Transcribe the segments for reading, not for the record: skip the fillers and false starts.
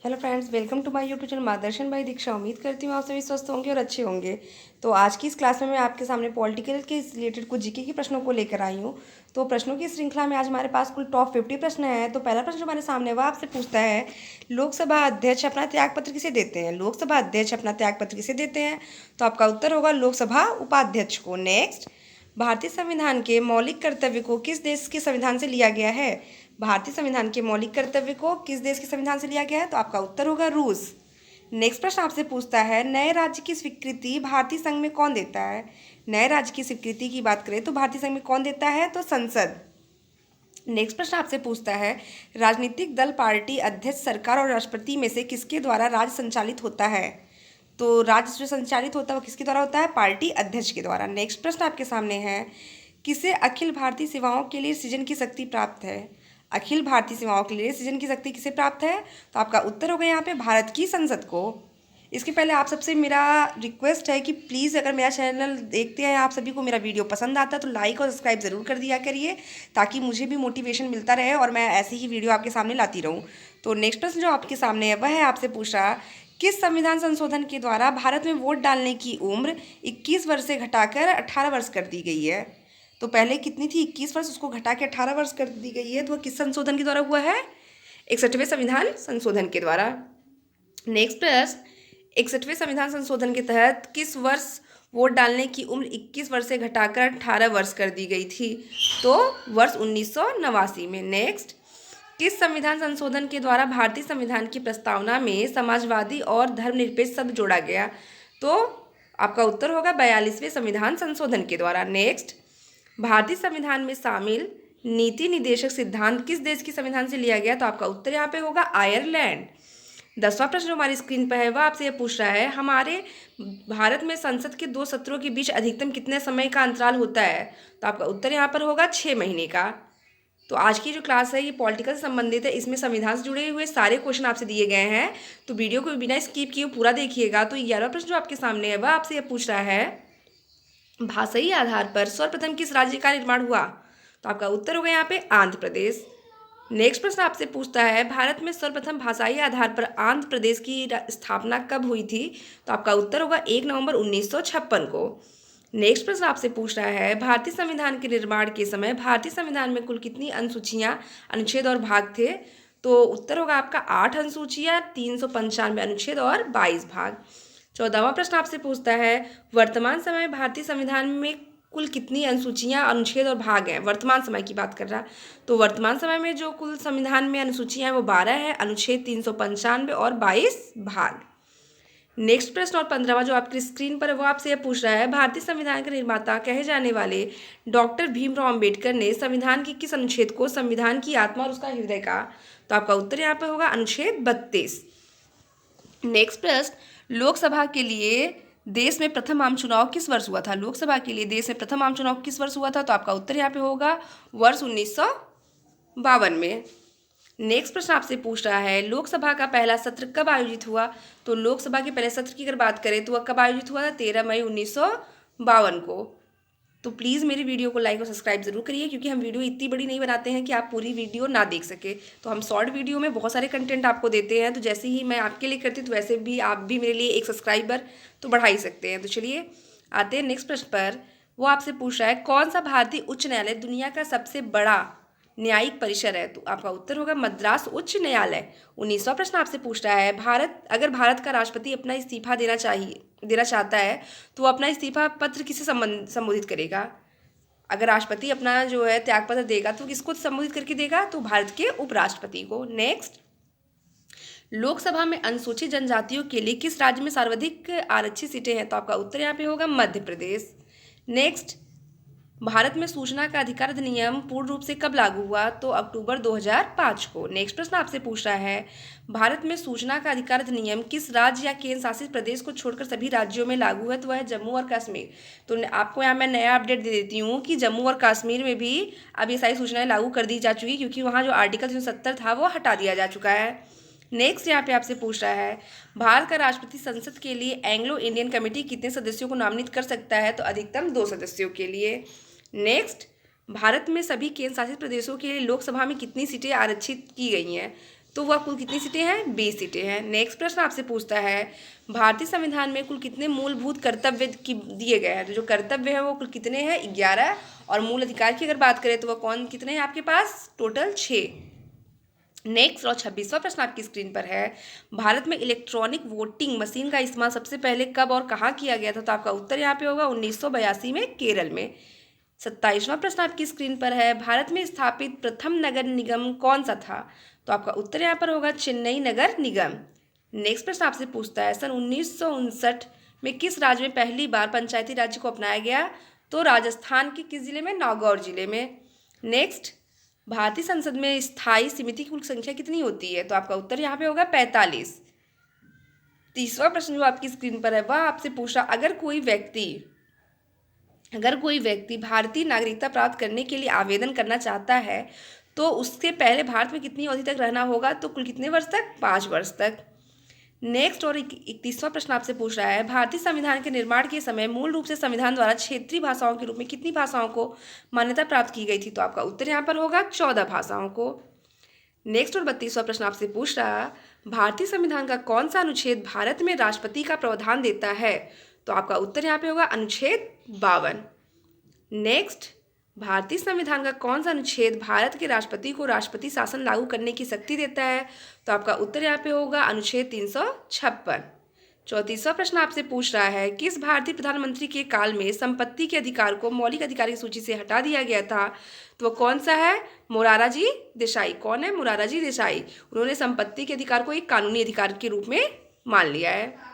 Hello friends, welcome to my YouTube channel Margdarshan by Diksha. उम्मीद करती हूँ आप सभी स्वस्थ होंगे और अच्छे होंगे। तो आज की इस क्लास में मैं आपके सामने पॉलिटिकल के रिलेटेड कुछ जीके के प्रश्नों को लेकर आई हूँ। तो प्रश्नों की श्रृंखला में आज हमारे पास कुल टॉप 50 प्रश्न हैं। तो पहला प्रश्न जो हमारे सामने है, वह आपसे पूछता है, लोकसभा अध्यक्ष अपना त्यागपत्र किसे देते हैं? लोकसभा अध्यक्ष अपना त्यागपत्र किसे देते हैं? तो आपका उत्तर होगा लोकसभा उपाध्यक्ष को। नेक्स्ट, भारतीय संविधान के मौलिक कर्तव्य को किस देश के संविधान से लिया गया है? भारतीय संविधान के मौलिक कर्तव्य को किस देश के संविधान से लिया गया है? तो आपका उत्तर होगा रूस। नेक्स्ट प्रश्न आपसे पूछता है, नए राज्य की स्वीकृति भारतीय संघ में कौन देता है? नए राज्य की स्वीकृति की बात करें तो भारतीय संघ में कौन देता है? तो संसद। नेक्स्ट प्रश्न आपसे पूछता है, राजनीतिक दल, पार्टी, अध्यक्ष, सरकार और राष्ट्रपति में से किसके द्वारा राज्य संचालित होता है? तो राज्य जो संचालित होता है वो किसके द्वारा होता है? पार्टी अध्यक्ष के द्वारा। नेक्स्ट प्रश्न आपके सामने है, किसे अखिल भारतीय सेवाओं के लिए सृजन की शक्ति प्राप्त है? अखिल भारतीय सेवाओं के लिए सृजन की शक्ति किसे प्राप्त है? तो आपका उत्तर होगा यहाँ पे भारत की संसद को। इसके पहले आप सबसे मेरा रिक्वेस्ट है कि प्लीज़ अगर मेरा चैनल देखते हैं, आप सभी को मेरा वीडियो पसंद आता है तो लाइक और सब्सक्राइब ज़रूर कर दिया करिए, ताकि मुझे भी मोटिवेशन मिलता रहे और मैं ऐसी ही वीडियो आपके सामने लाती रहूँ। तो नेक्स्ट प्रश्न जो आपके सामने है, वह है आपसे पूछा, किस संविधान संशोधन के द्वारा भारत में वोट डालने की उम्र 21 वर्ष से घटाकर 18 वर्ष कर दी गई है? तो पहले कितनी थी? 21 वर्ष, उसको घटा के 18 वर्ष कर दी गई है। तो वह किस संशोधन के द्वारा हुआ है? 61वें संविधान संशोधन के द्वारा। नेक्स्ट प्रश्न, 61वें संविधान संशोधन के तहत किस वर्ष वोट डालने की उम्र 21 वर्ष से घटाकर 18 वर्ष कर दी गई थी? तो वर्ष 1989 में। नेक्स्ट, किस संविधान संशोधन के द्वारा भारतीय संविधान की प्रस्तावना में समाजवादी और धर्मनिरपेक्ष शब्द जोड़ा गया? तो आपका उत्तर होगा 42वें संविधान संशोधन के द्वारा। नेक्स्ट, भारतीय संविधान में शामिल नीति निदेशक सिद्धांत किस देश के संविधान से लिया गया? तो आपका उत्तर यहाँ पे होगा आयरलैंड। 10वां प्रश्न जो हमारी स्क्रीन पर है, वह आपसे यह पूछ रहा है, हमारे भारत में संसद के 2 सत्रों के बीच अधिकतम कितने समय का अंतराल होता है? तो आपका उत्तर यहाँ पर होगा 6 महीने का। तो आज की जो क्लास है ये पॉलिटिकल से संबंधित है, इसमें संविधान से जुड़े हुए सारे क्वेश्चन आपसे दिए गए हैं, तो वीडियो को बिना स्किप किए पूरा देखिएगा। तो 11वां प्रश्न जो आपके सामने है, वह आपसे यह पूछ रहा है, भाषाई आधार पर सर्वप्रथम किस राज्य का निर्माण हुआ? तो आपका उत्तर होगा यहाँ पे आंध्र प्रदेश। नेक्स्ट प्रश्न आपसे पूछता है, भारत में सर्वप्रथम भाषाई आधार पर आंध्र प्रदेश की स्थापना कब हुई थी? तो आपका उत्तर होगा 1 नवंबर 1956 को। नेक्स्ट प्रश्न आपसे पूछ रहा है, भारतीय संविधान के निर्माण के समय भारतीय संविधान में कुल कितनी अनुसूचियां, अनुच्छेद और भाग थे? तो उत्तर होगा आपका 8 अनुसूचियां, 395 अनुच्छेद और 22 भाग। 14वां प्रश्न आपसे पूछता है, वर्तमान समय में भारतीय संविधान में कुल कितनी अनुसूचियां, अनुच्छेद और भाग हैं? वर्तमान समय की बात कर रहा। तो वर्तमान समय में जो कुल संविधान में अनुसूचियां हैं वो 12 है, अनुच्छेद 395 और 22 भाग। नेक्स्ट प्रश्न और 15वां जो आपकी स्क्रीन पर है, वो आपसे यह पूछ रहा है, भारतीय संविधान के निर्माता कहे जाने वाले डॉक्टर भीमराव अंबेडकर ने संविधान के किस अनुच्छेद को संविधान की आत्मा और उसका हृदय कहा? तो आपका उत्तर यहाँ पर होगा अनुच्छेद 32। नेक्स्ट प्रश्न, लोकसभा के लिए देश में प्रथम आम चुनाव किस वर्ष हुआ था? लोकसभा के लिए देश में प्रथम आम चुनाव किस वर्ष हुआ था? तो आपका उत्तर यहाँ पे होगा वर्ष 1952 में। नेक्स्ट प्रश्न आपसे पूछ रहा है, लोकसभा का पहला सत्र कब आयोजित हुआ? तो लोकसभा के पहले सत्र की अगर बात करें तो वह कब आयोजित हुआ था? 13 मई 1952 को। तो प्लीज़ मेरी वीडियो को लाइक और सब्सक्राइब जरूर करिए, क्योंकि हम वीडियो इतनी बड़ी नहीं बनाते हैं कि आप पूरी वीडियो ना देख सके। तो हम शॉर्ट वीडियो में बहुत सारे कंटेंट आपको देते हैं, तो जैसे ही मैं आपके लिए करती हूँ तो वैसे भी आप भी मेरे लिए एक सब्सक्राइबर तो बढ़ा ही सकते हैं। तो चलिए आते हैं नेक्स्ट प्रश्न पर। वो आपसे पूछ रहा है, कौन सा भारतीय उच्च न्यायालय दुनिया का सबसे बड़ा न्यायिक परिसर है? तो आपका उत्तर होगा मद्रास उच्च न्यायालय। 19वां प्रश्न आपसे पूछ रहा है, अगर भारत का राष्ट्रपति अपना इस्तीफा देना चाहता है तो वो अपना इस्तीफा पत्र किसे संबोधित करेगा? अगर राष्ट्रपति अपना जो है त्यागपत्र देगा तो किसको संबोधित करके देगा? तो भारत के उपराष्ट्रपति को। नेक्स्ट, लोकसभा में अनुसूचित जनजातियों के लिए किस राज्य में सर्वाधिक आरक्षित सीटें हैं? तो आपका उत्तर यहाँ पे होगा मध्य प्रदेश। नेक्स्ट, भारत में सूचना का अधिकार अधिनियम पूर्ण रूप से कब लागू हुआ? तो अक्टूबर 2005 को। नेक्स्ट प्रश्न आपसे पूछ रहा है, भारत में सूचना का अधिकार अधिनियम किस राज्य या केंद्र शासित प्रदेश को छोड़कर सभी राज्यों में लागू है? तो वह है जम्मू और कश्मीर। तो आपको यहाँ मैं नया अपडेट दे देती हूँ कि जम्मू और कश्मीर में भी अब ये सारी सूचनाएं लागू कर दी जा चुकी, क्योंकि वहाँ जो आर्टिकल 370 था वो हटा दिया जा चुका है। नेक्स्ट यहाँ पे आपसे पूछ रहा है, भारत का राष्ट्रपति संसद के लिए एंग्लो इंडियन कमेटी कितने सदस्यों को नामित कर सकता है? तो अधिकतम 2 सदस्यों के लिए। नेक्स्ट, भारत में सभी केंद्र शासित प्रदेशों के लिए लोकसभा में कितनी सीटें आरक्षित की गई हैं? तो वह कुल कितनी सीटें हैं? 20 सीटें हैं। नेक्स्ट प्रश्न आपसे पूछता है भारतीय संविधान में कुल कितने मूलभूत कर्तव्य दिए गए हैं? तो जो कर्तव्य है वो कुल कितने हैं? 11। और मूल अधिकार की अगर बात करें तो वह कितने हैं आपके पास? टोटल 6। नेक्स्ट और 26वां प्रश्न आपकी स्क्रीन पर है भारत में इलेक्ट्रॉनिक वोटिंग मशीन का इस्तेमाल सबसे पहले कब और कहाँ किया गया था? तो आपका उत्तर यहाँ पे होगा 1982 में केरल में। 27वां प्रश्न आपकी स्क्रीन पर है भारत में स्थापित प्रथम नगर निगम कौन सा था? तो आपका उत्तर यहाँ पर होगा चेन्नई नगर निगम। नेक्स्ट प्रश्न आपसे पूछता है सन 1959 में किस राज्य में पहली बार पंचायती राज्य को अपनाया गया? तो राजस्थान के किस जिले में? नागौर जिले में। नेक्स्ट, भारतीय संसद में स्थायी समिति की कुल संख्या कितनी होती है? तो आपका उत्तर यहाँ पे होगा 45। तीसरा प्रश्न जो आपकी स्क्रीन पर है वह आपसे पूछ रहा अगर कोई व्यक्ति भारतीय नागरिकता प्राप्त करने के लिए आवेदन करना चाहता है तो उससे पहले भारत में कितनी अवधि तक रहना होगा? तो कुल कितने वर्ष तक? 5 वर्ष तक। नेक्स्ट और 31वां प्रश्न आपसे पूछ रहा है भारतीय संविधान के निर्माण के समय मूल रूप से संविधान द्वारा क्षेत्रीय भाषाओं के रूप में कितनी भाषाओं को मान्यता प्राप्त की गई थी? तो आपका उत्तर यहाँ पर होगा 14 भाषाओं को। नेक्स्ट और 32वां प्रश्न आपसे पूछ रहा भारतीय संविधान का कौन सा अनुच्छेद भारत में राष्ट्रपति का प्रावधान देता है? तो आपका उत्तर यहाँ पे होगा अनुच्छेद 52। नेक्स्ट, भारतीय संविधान का कौन सा अनुच्छेद भारत के राष्ट्रपति को राष्ट्रपति शासन लागू करने की शक्ति देता है? तो आपका उत्तर यहाँ पे होगा अनुच्छेद 356। 34वां प्रश्न आपसे पूछ रहा है किस भारतीय प्रधानमंत्री के काल में संपत्ति के अधिकार को मौलिक अधिकार की सूची से हटा दिया गया था? तो वो कौन सा है? मोरारजी देसाई। कौन है? मोरारजी देसाई। उन्होंने संपत्ति के अधिकार को एक कानूनी अधिकार के रूप में मान लिया है।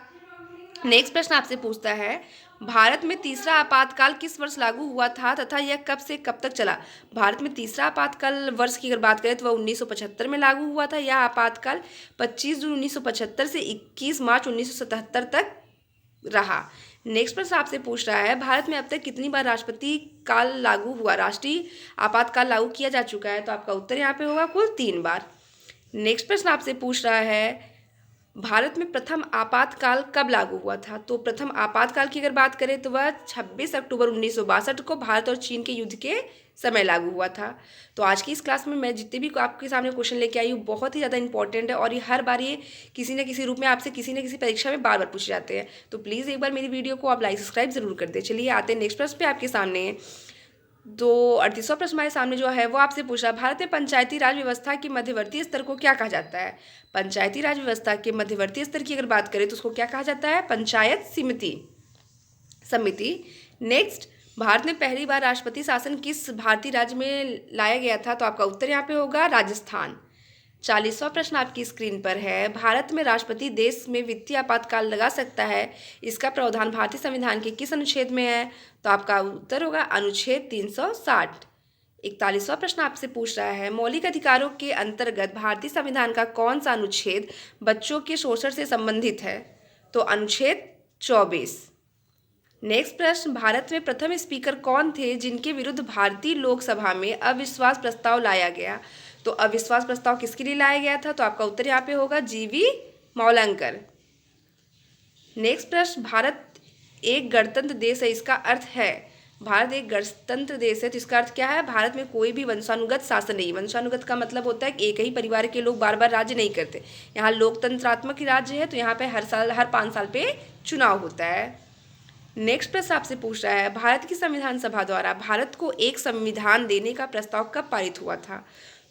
नेक्स्ट प्रश्न आपसे पूछता है भारत में तीसरा आपातकाल किस वर्ष लागू हुआ था तथा यह कब से कब तक चला? भारत में तीसरा आपातकाल वर्ष की अगर बात करें तो वह 1975 में लागू हुआ था। यह आपातकाल 25 जून 1975 से 21 मार्च 1977 तक रहा। नेक्स्ट प्रश्न आपसे पूछ रहा है भारत में अब तक कितनी बार राष्ट्रपति काल लागू हुआ? राष्ट्रीय आपातकाल लागू किया जा चुका है। तो आपका उत्तर यहाँ पे होगा कुल 3 बार। नेक्स्ट प्रश्न आपसे पूछ रहा है भारत में प्रथम आपातकाल कब लागू हुआ था? तो प्रथम आपातकाल की अगर बात करें तो वह 26 अक्टूबर 1962 को भारत और चीन के युद्ध के समय लागू हुआ था। तो आज की इस क्लास में मैं जितने भी आपके सामने क्वेश्चन लेके आई हूँ बहुत ही ज़्यादा इंपॉर्टेंट है और ये हर बार ये किसी न किसी रूप में आपसे किसी न किसी परीक्षा में बार बार पूछे जाते हैं। तो प्लीज़ एक बार मेरी वीडियो को आप लाइक सब्सक्राइब जरूर कर दें। चलिए आते हैं नेक्स्ट प्रश्न पे आपके सामने। तो 38वां प्रश्न हमारे सामने जो है वो आपसे पूछा भारत में पंचायती राज व्यवस्था के मध्यवर्ती स्तर को क्या कहा जाता है? पंचायती राज व्यवस्था के मध्यवर्ती स्तर की अगर बात करें तो उसको क्या कहा जाता है? पंचायत समिति। नेक्स्ट, भारत में पहली बार राष्ट्रपति शासन किस भारतीय राज्य में लाया गया था? तो आपका उत्तर यहाँ पे होगा राजस्थान। 40वां प्रश्न आपकी स्क्रीन पर है भारत में राष्ट्रपति देश में वित्तीय आपातकाल लगा सकता है, इसका प्रावधान भारतीय संविधान के किस अनुच्छेद में है? तो आपका उत्तर होगा अनुच्छेद 360। 41वां प्रश्न आपसे पूछ रहा है मौलिक अधिकारों के अंतर्गत भारतीय संविधान का कौन सा अनुच्छेद बच्चों के शोषण से संबंधित है? तो अनुच्छेद 24। नेक्स्ट प्रश्न भारत में प्रथम स्पीकर कौन थे जिनके विरुद्ध भारतीय लोकसभा में अविश्वास प्रस्ताव लाया गया? तो अविश्वास प्रस्ताव किसके लिए लाया गया था? तो आपका उत्तर यहाँ पे होगा जीवी मौलंकर। नेक्स्ट प्रश्न भारत एक गणतंत्र देश है, इसका अर्थ है भारत एक गणतंत्र देश है तो इसका अर्थ क्या है? भारत में कोई भी वंशानुगत शासन नहीं। वंशानुगत का मतलब होता है कि एक ही परिवार के लोग बार बार राज्य नहीं करते। यहाँ लोकतंत्रात्मक राज्य है तो यहाँ पे हर 5 साल पे चुनाव होता है। नेक्स्ट प्रश्न आपसे पूछ रहा है भारत की संविधान सभा द्वारा भारत को एक संविधान देने का प्रस्ताव कब पारित हुआ था?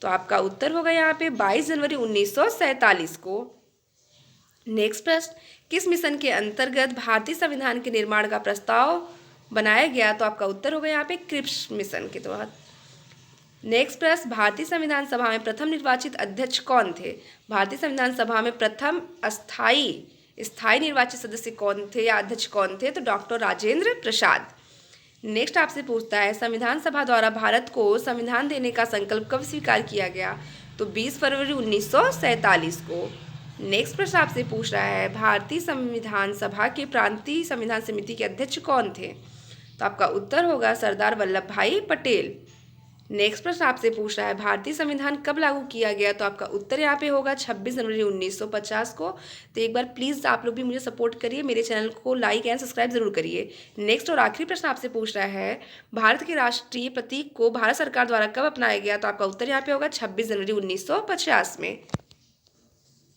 तो आपका उत्तर होगा यहाँ पे 22 जनवरी 1947 को। नेक्स्ट प्रश्न किस मिशन के अंतर्गत भारतीय संविधान के निर्माण का प्रस्ताव बनाया गया? तो आपका उत्तर होगा यहाँ पे क्रिप्स मिशन के तहत। नेक्स्ट प्रश्न भारतीय संविधान सभा में प्रथम निर्वाचित अध्यक्ष कौन थे? भारतीय संविधान सभा में प्रथम स्थायी निर्वाचित सदस्य कौन थे या अध्यक्ष कौन थे? तो डॉक्टर राजेंद्र प्रसाद। नेक्स्ट आपसे पूछता है संविधान सभा द्वारा भारत को संविधान देने का संकल्प कब स्वीकार किया गया? तो 20 फरवरी 1947 को। नेक्स्ट प्रश्न आपसे पूछ रहा है भारतीय संविधान सभा के प्रांतीय संविधान समिति के अध्यक्ष कौन थे? तो आपका उत्तर होगा सरदार वल्लभ भाई पटेल। नेक्स्ट प्रश्न आपसे पूछ रहा है भारतीय संविधान कब लागू किया गया? तो आपका उत्तर यहाँ पे होगा 26 जनवरी 1950 को। तो एक बार प्लीज़ आप लोग भी मुझे सपोर्ट करिए, मेरे चैनल को लाइक एंड सब्सक्राइब जरूर करिए। नेक्स्ट और आखिरी प्रश्न आपसे पूछ रहा है भारत के राष्ट्रीय प्रतीक को भारत सरकार द्वारा कब अपनाया गया? तो आपका उत्तर यहाँ पे होगा 26 जनवरी 1950 में।